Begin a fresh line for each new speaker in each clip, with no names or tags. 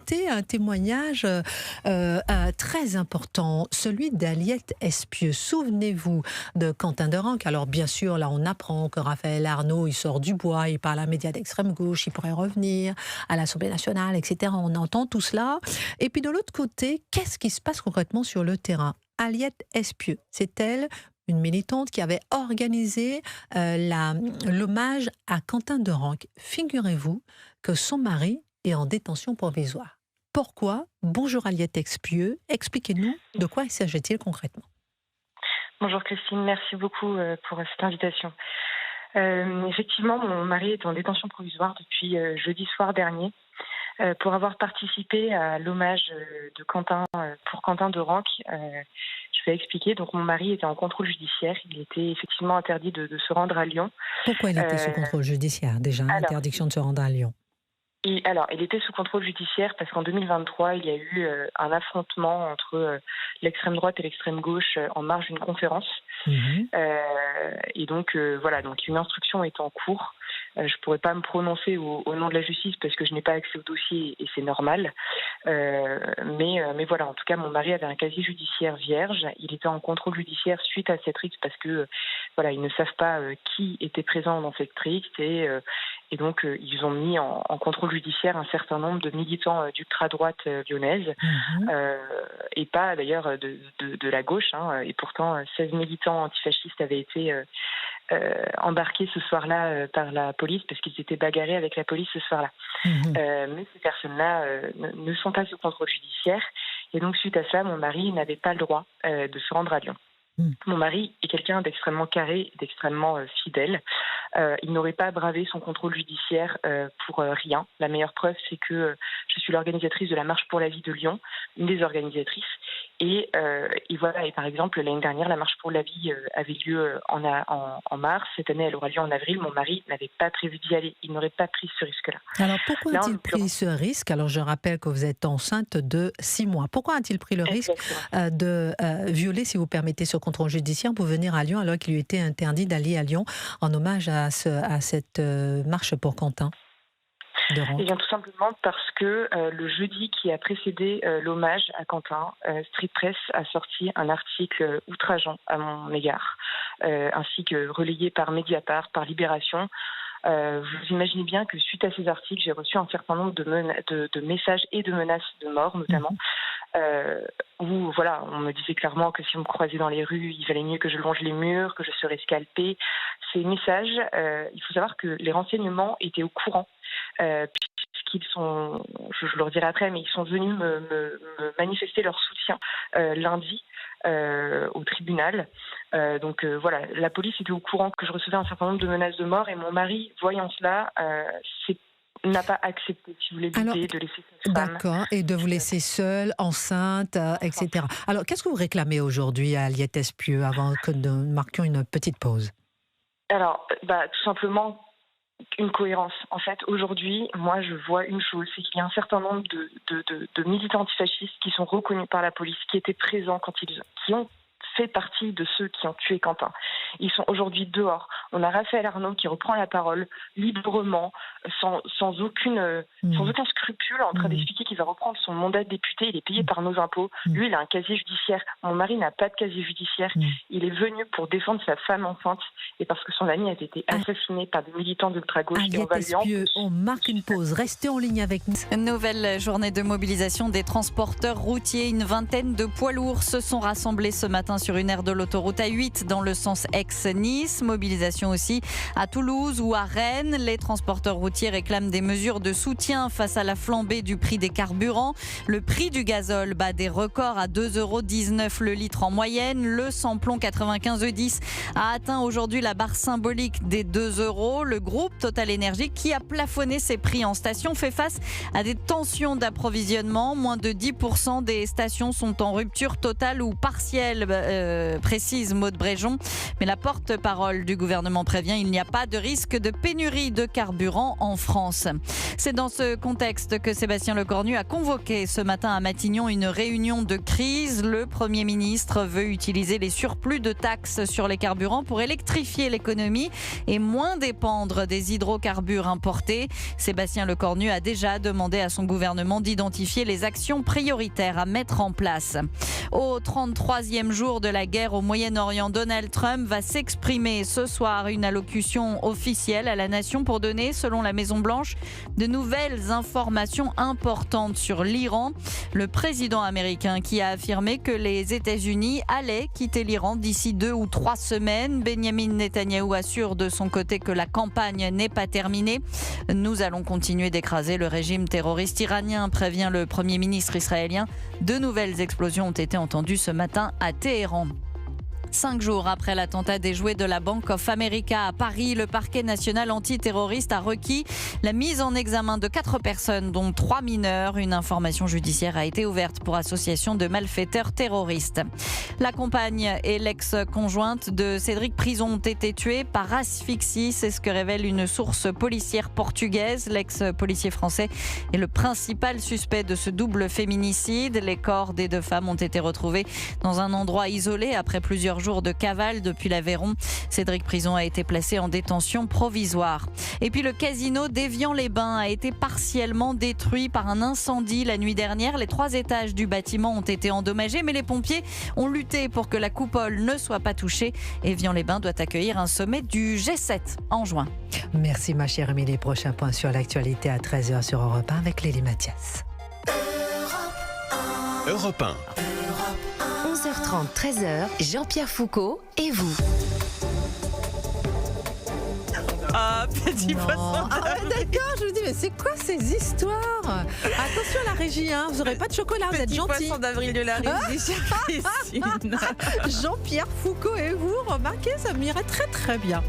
côté, un témoignage très important, celui d'Aliette Espieux. Souvenez-vous de Quentin Derenque. Alors bien sûr, là on apprend que Raphaël Arnaud, il sort du bois, il parle à un média d'extrême gauche, il pourrait revenir à l'Assemblée nationale, etc. On entend tout cela. Et puis de l'autre côté, qu'est-ce qui se passe concrètement sur le terrain? Aliette Espieux, c'est elle, une militante qui avait organisé l'hommage à Quentin Derenque. Figurez-vous que son mari est en détention provisoire. Pourquoi? Bonjour Aliette Espieux, expliquez-nous de quoi il s'agit-il concrètement.
Bonjour Christine, merci beaucoup pour cette invitation. Effectivement, mon mari est en détention provisoire depuis jeudi soir dernier pour avoir participé à l'hommage de Quentin pour Quentin Derenque. Je vais expliquer. Donc mon mari était en contrôle judiciaire. Il était effectivement interdit de se rendre à Lyon.
Pourquoi il était sous contrôle judiciaire déjà? Interdiction de se rendre à Lyon.
Il était sous contrôle judiciaire parce qu'en 2023, il y a eu un affrontement entre l'extrême droite et l'extrême gauche en marge d'une conférence. Et donc, donc une instruction est en cours. Je ne pourrais pas me prononcer au nom de la justice parce que je n'ai pas accès au dossier et c'est normal. Mais voilà, en tout cas, mon mari avait un casier judiciaire vierge. Il était en contrôle judiciaire suite à cette rixe parce que ils ne savent pas qui était présent dans cette rixe et donc ils ont mis en contrôle judiciaire un certain nombre de militants d'ultra-droite lyonnaise et pas d'ailleurs de la gauche. Et pourtant, 16 militants antifascistes avaient été embarqués ce soir-là par la police parce qu'ils étaient bagarrés avec la police ce soir-là. Mais ces personnes-là ne sont pas sous contrôle judiciaire. Et donc, suite à ça, mon mari n'avait pas le droit de se rendre à Lyon. Mon mari est quelqu'un d'extrêmement carré, d'extrêmement fidèle. Il n'aurait pas bravé son contrôle judiciaire pour rien. La meilleure preuve, c'est que je suis l'organisatrice de la Marche pour la vie de Lyon, une des organisatrices. Et par exemple, l'année dernière, la Marche pour la vie avait lieu en mars. Cette année, elle aura lieu en avril. Mon mari n'avait pas prévu d'y aller. Il n'aurait pas pris ce risque-là.
Alors, pourquoi a-t-il pris ce risque? Alors, je rappelle que vous êtes enceinte de 6 mois. Pourquoi a-t-il pris le risque de violer, si vous permettez, ce contrôle judiciaire pour venir à Lyon alors qu'il lui était interdit d'aller à Lyon en hommage à cette marche pour Quentin Derenque?
Eh bien, tout simplement parce que le jeudi qui a précédé l'hommage à Quentin, Street Press a sorti un article outrageant à mon égard, ainsi que relayé par Mediapart, par Libération. Vous imaginez bien que suite à ces articles, j'ai reçu un certain nombre de messages et de menaces de mort, notamment, où on me disait clairement que si on me croisait dans les rues, il valait mieux que je longe les murs, que je serais scalpée. Ces messages, il faut savoir que les renseignements étaient au courant, puisqu'ils sont, je leur dirai après, mais ils sont venus me manifester leur soutien lundi au tribunal. La police était au courant que je recevais un certain nombre de menaces de mort et mon mari, voyant cela, n'a pas accepté, si vous voulez, l'idée de laisser cette femme.
D'accord, et de vous laisser seule, enceinte, etc. Alors, qu'est-ce que vous réclamez aujourd'hui à Aliette Espieux avant que nous marquions une petite pause?
Alors, tout simplement une cohérence. En fait, aujourd'hui, moi, je vois une chose, c'est qu'il y a un certain nombre de militants antifascistes qui sont reconnus par la police, qui étaient présents qui ont fait partie de ceux qui ont tué Quentin. Ils sont aujourd'hui dehors. On a Raphaël Arnaud qui reprend la parole librement, sans aucun scrupule, en train d'expliquer qu'il va reprendre son mandat de député. Il est payé par nos impôts. Lui, il a un casier judiciaire. Mon mari n'a pas de casier judiciaire. Il est venu pour défendre sa femme enceinte et parce que son ami a été assassiné par des militants d'ultra-gauche.
Aliette Espieux, on marque une pause. Restez en ligne avec nous.
Nouvelle journée de mobilisation des transporteurs routiers. Une vingtaine de poids lourds se sont rassemblés ce matin sur une aire de l'autoroute A8 dans le sens Aix-Nice. Mobilisation aussi à Toulouse ou à Rennes. Les transporteurs routiers réclament des mesures de soutien face à la flambée du prix des carburants. Le prix du gazole bat des records à 2,19 € le litre en moyenne. Le samplon 95 E10 a atteint aujourd'hui la barre symbolique des 2 €. Le groupe Total Énergie, qui a plafonné ses prix en station, fait face à des tensions d'approvisionnement. Moins de 10% des stations sont en rupture totale ou partielle précise Maude Bréjon. Mais la porte-parole du gouvernement prévient, il n'y a pas de risque de pénurie de carburant en France. C'est dans ce contexte que Sébastien Lecornu a convoqué ce matin à Matignon une réunion de crise. Le Premier ministre veut utiliser les surplus de taxes sur les carburants pour électrifier l'économie et moins dépendre des hydrocarbures importés. Sébastien Lecornu a déjà demandé à son gouvernement d'identifier les actions prioritaires à mettre en place. Au 33e jour de la guerre au Moyen-Orient, Donald Trump va s'exprimer ce soir, une allocution officielle à la nation pour donner, selon la Maison-Blanche, de nouvelles informations importantes sur l'Iran. Le président américain qui a affirmé que les États-Unis allaient quitter l'Iran d'ici 2 ou 3 semaines. Benjamin Netanyahou assure de son côté que la campagne n'est pas terminée. Nous allons continuer d'écraser le régime terroriste iranien, prévient le Premier ministre israélien. De nouvelles explosions ont été entendues ce matin à Téhéran. 5 jours après l'attentat déjoué de la Bank of America à Paris, le parquet national antiterroriste a requis la mise en examen de 4 personnes, dont 3 mineurs. Une information judiciaire a été ouverte pour association de malfaiteurs terroristes. La compagne et l'ex-conjointe de Cédric Prison ont été tués par asphyxie. C'est ce que révèle une source policière portugaise. L'ex-policier français est le principal suspect de ce double féminicide. Les corps des 2 femmes ont été retrouvés dans un endroit isolé après plusieurs jours de cavale depuis l'Aveyron. Cédric Prison a été placé en détention provisoire. Et puis le casino d'Évian-les-Bains a été partiellement détruit par un incendie la nuit dernière. Les 3 étages du bâtiment ont été endommagés, mais les pompiers ont lutté pour que la coupole ne soit pas touchée. Évian-les-Bains doit accueillir un sommet du G7 en juin.
Merci ma chère Émilie. Prochain point sur l'actualité à 13h sur Europe 1 avec Lélie Mathias.
Europe 1.
11h30, 13h, Jean-Pierre Foucault et vous.
Ah, petit poisson.
D'accord, je me dis, mais c'est quoi ces histoires? Attention à la régie, hein, vous n'aurez pas de chocolat, vous êtes
Petit
gentil.
poisson d'avril de la régie, chère Christine.
Jean-Pierre Foucault et vous, remarquez, ça m'irait très très bien.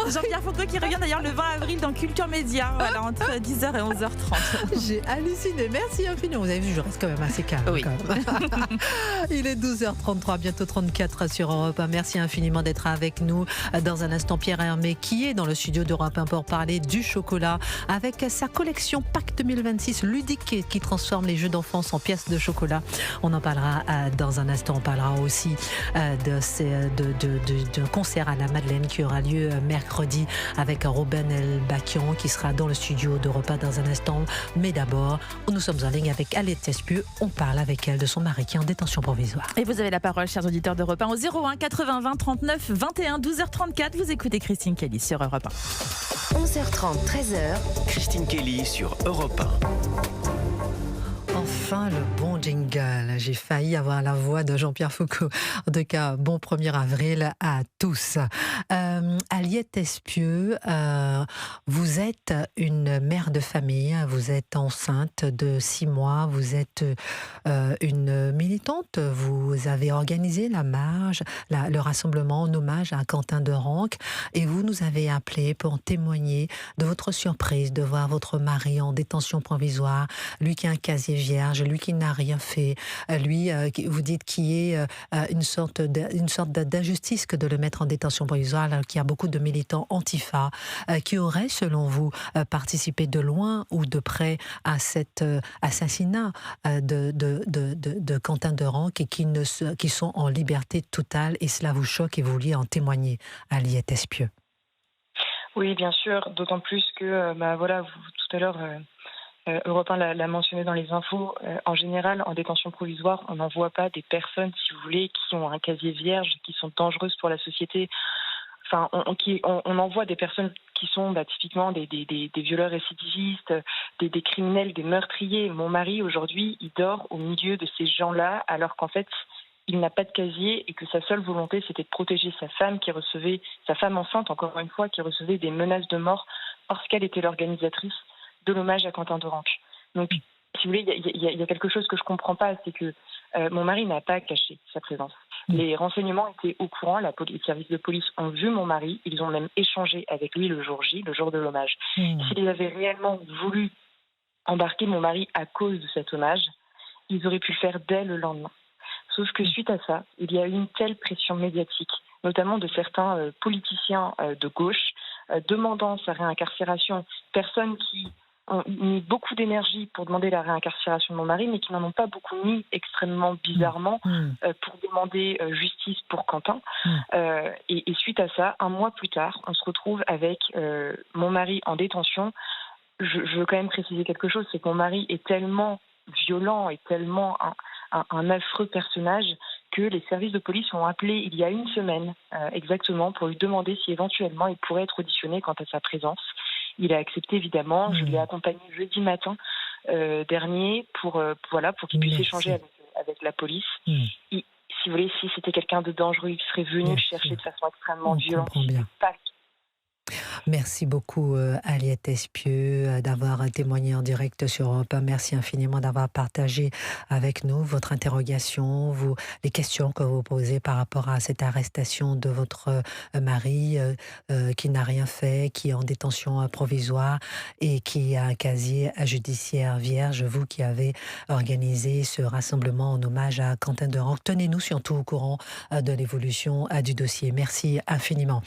Jean-Pierre Foucault qui revient d'ailleurs le 20 avril dans Culture Média, voilà, entre 10h et 11h30.
J'ai halluciné, merci infiniment. Vous avez vu, je reste quand même assez calme.
Oui.
Quand même. Il est 12h33, bientôt 34 sur Europe 1. Merci infiniment d'être avec nous. Dans un instant, Pierre Hermé, qui est dans le studio d'Europe 1 pour parler du chocolat, avec sa collection Pâques 2026 ludique qui transforme les jeux d'enfance en pièces de chocolat. On en parlera dans un instant. On parlera aussi de concert à la Madeleine qui aura lieu mercredi avec Robin Elbakian qui sera dans le studio d'Europe 1 dans un instant. Mais d'abord, nous sommes en ligne avec Aliette Espieux. On parle avec elle de son mari qui est en détention provisoire.
Et vous avez la parole, chers auditeurs d'Europe 1, au 01 80 20 39 21 12h34. Vous écoutez Christine Kelly sur Europe 1.
11h30, 13h,
Christine Kelly sur Europe 1.
Enfin, le bon jingle. J'ai failli avoir la voix de Jean-Pierre Foucault. En tout cas, bon 1er avril à tous. Aliette Espieux, vous êtes une mère de famille, vous êtes enceinte de 6 mois, vous êtes une militante, vous avez organisé la marche, le rassemblement en hommage à Quentin de Ranc, et vous nous avez appelé pour témoigner de votre surprise de voir votre mari en détention provisoire, lui qui a un casier vierge, lui qui n'a rien fait, lui, vous dites, qui est une sorte d'injustice que de le mettre en détention provisoire, alors qu'il y a beaucoup de militants antifa qui auraient, selon vous, participé de loin ou de près à cet assassinat de Quentin de Ranc et qui sont en liberté totale, et cela vous choque et vous vouliez en témoigner, Aliette Espieux.
Oui, bien sûr, d'autant plus que, voilà, tout à l'heure, Europe 1 l'a mentionné dans les infos, en général, en détention provisoire, on n'envoie pas des personnes, si vous voulez, qui ont un casier vierge, qui sont dangereuses pour la société. Enfin, on envoie des personnes qui sont typiquement des violeurs récidivistes, des criminels, des meurtriers. Mon mari, aujourd'hui, il dort au milieu de ces gens-là, alors qu'en fait, il n'a pas de casier et que sa seule volonté, c'était de protéger sa femme enceinte, encore une fois, qui recevait des menaces de mort parce qu'elle était l'organisatrice de l'hommage à Quentin de Ranc. Donc, si vous voulez, il y a quelque chose que je ne comprends pas, c'est que mon mari n'a pas caché sa présence. Les renseignements étaient au courant, les services de police ont vu mon mari, ils ont même échangé avec lui le jour J, le jour de l'hommage. S'ils avaient réellement voulu embarquer mon mari à cause de cet hommage, ils auraient pu le faire dès le lendemain. Sauf que suite à ça, il y a eu une telle pression médiatique, notamment de certains politiciens de gauche, demandant sa réincarcération, personnes qui ont mis beaucoup d'énergie pour demander la réincarcération de mon mari, mais qui n'en ont pas beaucoup mis, extrêmement bizarrement, pour demander justice pour Quentin. Et suite à ça, un mois plus tard, on se retrouve avec mon mari en détention. Je veux quand même préciser quelque chose, c'est que mon mari est tellement violent et tellement un affreux personnage que les services de police ont appelé il y a une semaine exactement pour lui demander si éventuellement il pourrait être auditionné quant à sa présence. Il a accepté évidemment. Je l'ai accompagné jeudi matin dernier pour qu'il puisse échanger avec la police. Si vous voulez, si c'était quelqu'un de dangereux, il serait venu le chercher de façon extrêmement violente.
Merci beaucoup Aliette Espieux d'avoir témoigné en direct sur Europe 1. Merci infiniment d'avoir partagé avec nous votre interrogation, les questions que vous posez par rapport à cette arrestation de votre mari qui n'a rien fait, qui est en détention provisoire et qui a un casier judiciaire vierge. Vous qui avez organisé ce rassemblement en hommage à Quentin Derengue, tenez-nous surtout au courant de l'évolution du dossier. Merci infiniment.